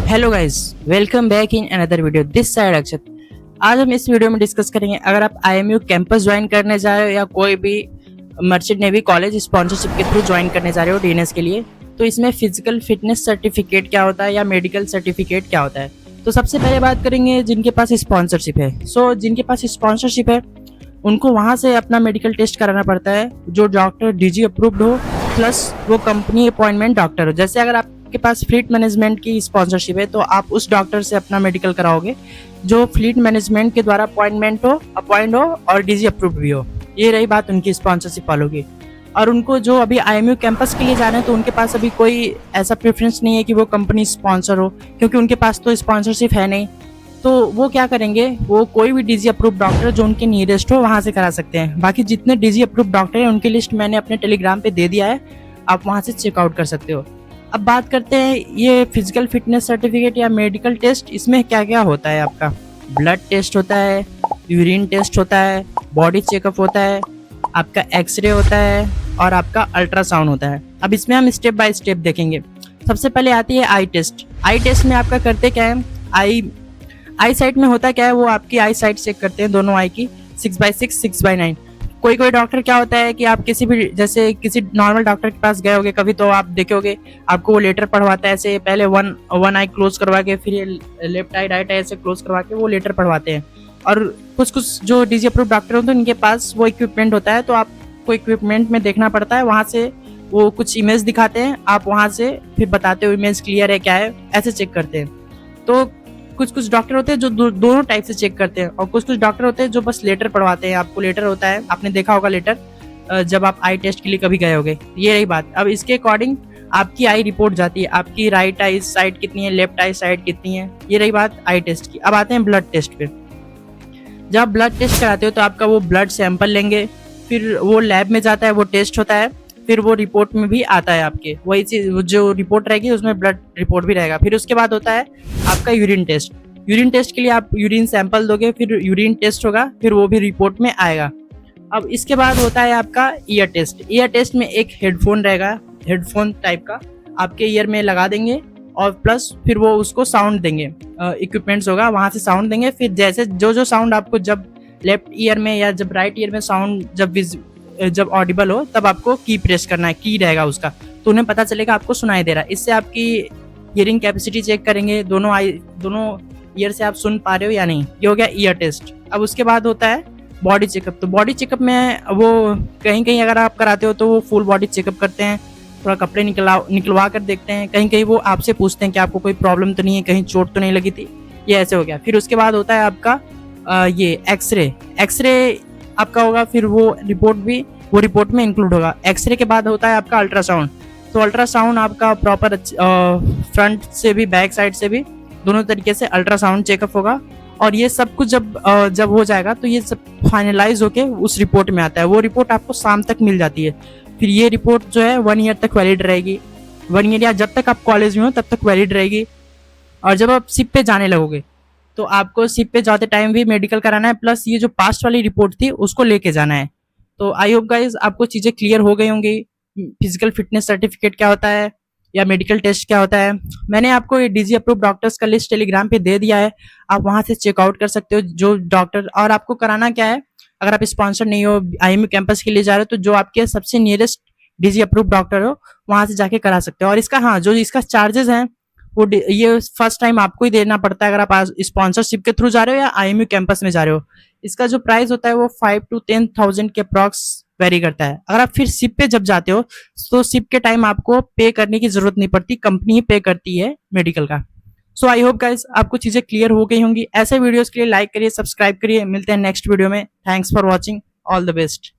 Hello guys, welcome back in another video. This side Akshat. आज हम इस वीडियो में डिस्कस करेंगे, अगर आप आईएमयू कैंपस ज्वाइन करने जा रहे हो या कोई भी मर्चेंट नेवी कॉलेज स्पॉन्सरशिप के थ्रू ज्वाइन करने जा रहे हो डीएनएस के लिए, तो इसमें फिजिकल फिटनेस सर्टिफिकेट क्या होता है या मेडिकल सर्टिफिकेट क्या होता है। तो सबसे पहले बात करेंगे जिनके पास स्पॉन्सरशिप है। जिनके पास स्पॉन्सरशिप है उनको वहाँ से अपना मेडिकल टेस्ट कराना पड़ता है, जो डॉक्टर डीजी अप्रूव्ड हो, प्लस वो कंपनी अपॉइंटमेंट डॉक्टर हो। जैसे अगर आपके पास फ्लीट मैनेजमेंट की स्पॉन्सरशिप है तो आप उस डॉक्टर से अपना मेडिकल कराओगे जो फ्लीट मैनेजमेंट के द्वारा अपॉइंट हो और डीजी अप्रूव्ड भी हो। ये रही बात उनकी स्पॉन्सरशिप वालों की। और उनको जो अभी आईएमयू कैंपस के लिए जा रहे हैं तो उनके पास अभी कोई ऐसा प्रेफरेंस नहीं है कि वो कंपनी स्पॉन्सर हो, क्योंकि उनके पास तो स्पॉन्सरशिप है नहीं। तो वो क्या करेंगे, वो कोई भी डीजी अप्रूव डॉक्टर जो उनके नियरेस्ट हो वहाँ से करा सकते हैं। बाकी जितने डीजी अप्रूव डॉक्टर हैं उनकी लिस्ट मैंने अपने टेलीग्राम पे दे दिया है, आप वहाँ से चेकआउट कर सकते हो। अब बात करते हैं ये फिजिकल फिटनेस सर्टिफिकेट या मेडिकल टेस्ट, इसमें क्या क्या होता है। आपका ब्लड टेस्ट होता है, यूरिन टेस्ट होता है, बॉडी चेकअप होता है, आपका एक्सरे होता है और आपका अल्ट्रासाउंड होता है। अब इसमें हम स्टेप बाय स्टेप देखेंगे। सबसे पहले आती है आई टेस्ट। आई टेस्ट में आपका करते क्या है, आई साइट में होता क्या है, वो आपकी आई साइट चेक करते हैं दोनों आई की 6/6 6/9। कोई डॉक्टर क्या होता है कि आप किसी भी जैसे किसी नॉर्मल डॉक्टर के पास गए होगे कभी, तो आप देखे होगे आपको वो लेटर पढ़वाता है ऐसे, पहले वन आई क्लोज करवा के फिर ये लेफ्ट आई राइट आई ऐसे क्लोज करवा के वो लेटर पढ़वाते हैं। और कुछ जो डीजी अप्रूव डॉक्टर होते हैं उनके पास वो इक्विपमेंट होता है, तो आपको इक्विपमेंट में देखना पड़ता है, वहाँ से वो कुछ इमेज दिखाते हैं, आप वहाँ से फिर बताते हो इमेज क्लियर है क्या है, ऐसे चेक करते हैं। तो कुछ डॉक्टर होते हैं जो दोनों टाइप से चेक करते हैं, और कुछ डॉक्टर होते हैं जो बस लेटर पढ़वाते हैं। आपको लेटर होता है, आपने देखा होगा लेटर जब आप आई टेस्ट के लिए कभी गए होगे। ये रही बात। अब इसके अकॉर्डिंग आपकी आई रिपोर्ट जाती है, आपकी राइट आई साइड कितनी है, लेफ्ट आई साइड कितनी है। ये रही बात आई टेस्ट की। अब आते हैं ब्लड टेस्ट पे। जब आप ब्लड टेस्ट कराते हो तो आपका वो ब्लड सैंपल लेंगे, फिर वो लैब में जाता है, वो टेस्ट होता है, फिर वो रिपोर्ट में भी आता है आपके। वही चीज जो रिपोर्ट रहेगी उसमें ब्लड रिपोर्ट भी रहेगा। फिर उसके बाद होता है आपका यूरिन टेस्ट। यूरिन टेस्ट के लिए आप यूरिन सैंपल दोगे, फिर यूरिन टेस्ट होगा, फिर वो भी रिपोर्ट में आएगा। अब इसके बाद होता है आपका ईयर टेस्ट। ईयर टेस्ट में एक हेडफोन रहेगा, हेडफोन टाइप का आपके ईयर में लगा देंगे, और प्लस फिर वो उसको साउंड देंगे, इक्विपमेंट्स होगा वहाँ से साउंड देंगे। फिर जैसे जो साउंड आपको जब लेफ्ट ईयर में या जब राइट ईयर में साउंड जब ऑडिबल हो तब आपको की प्रेस करना है, की रहेगा उसका, तो उन्हें पता चलेगा आपको सुनाई दे रहा है। इससे आपकी हियरिंग कैपेसिटी चेक करेंगे, दोनों ईयर से आप सुन पा रहे हो या नहीं। ये हो गया ईयर टेस्ट। अब उसके बाद होता है बॉडी चेकअप। तो बॉडी चेकअप में वो कहीं अगर आप कराते हो तो वो फुल बॉडी चेकअप करते हैं, थोड़ा कपड़े निकलवा कर देखते हैं, कहीं वो आपसे पूछते हैं कि आपको कोई प्रॉब्लम तो नहीं है, कहीं चोट तो नहीं लगी थी। ये ऐसे हो गया। फिर उसके बाद होता है आपका ये एक्सरे आपका होगा, फिर वो रिपोर्ट में इंक्लूड होगा। एक्सरे के बाद होता है आपका अल्ट्रासाउंड। तो अल्ट्रासाउंड आपका प्रॉपर फ्रंट से भी बैक साइड से भी दोनों तरीके से अल्ट्रासाउंड चेकअप होगा। और ये सब कुछ जब हो जाएगा तो ये सब फाइनलाइज होके उस रिपोर्ट में आता है। वो रिपोर्ट आपको शाम तक मिल जाती है। फिर ये रिपोर्ट जो है 1 ईयर तक वैलिड रहेगी, 1 ईयर या जब तक आप कॉलेज में हो तब तक वैलिड रहेगी। और जब आप शिप पे जाने लगोगे तो आपको शिप पे जाते टाइम भी मेडिकल कराना है, प्लस ये जो पास्ट वाली रिपोर्ट थी उसको लेके जाना है। तो आई होप गाइज आपको चीज़ें क्लियर हो गई होंगी, फिजिकल फिटनेस सर्टिफिकेट क्या होता है या मेडिकल टेस्ट क्या होता है। मैंने आपको ये डीजी अप्रूव डॉक्टर्स का लिस्ट टेलीग्राम पे दे दिया है, आप वहाँ से चेकआउट कर सकते हो जो डॉक्टर। और आपको कराना क्या है, अगर आप स्पॉन्सर नहीं हो, आईएमयू कैंपस के लिए जा रहे हो, तो जो आपके सबसे नियरेस्ट डीजी अप्रूव डॉक्टर हो वहाँ से जाके करा सकते हो। और इसका जो इसका चार्जेस हैं वो ये फर्स्ट टाइम आपको ही देना पड़ता है अगर आप स्पॉन्सरशिप के थ्रू जा रहे हो या आईएमयू कैंपस में जा रहे हो। इसका जो प्राइस होता है वो 5 to 10,000 के अप्रॉक्स वेरी करता है। अगर आप फिर शिप पे जब जाते हो तो शिप के टाइम आपको पे करने की जरूरत नहीं पड़ती, कंपनी ही पे करती है मेडिकल का। सो आई होप गाइज आपको चीजें क्लियर हो गई होंगी। ऐसे वीडियोस के लिए लाइक करिए, सब्सक्राइब करिए। मिलते हैं नेक्स्ट वीडियो में। Thanks for watching, all the best.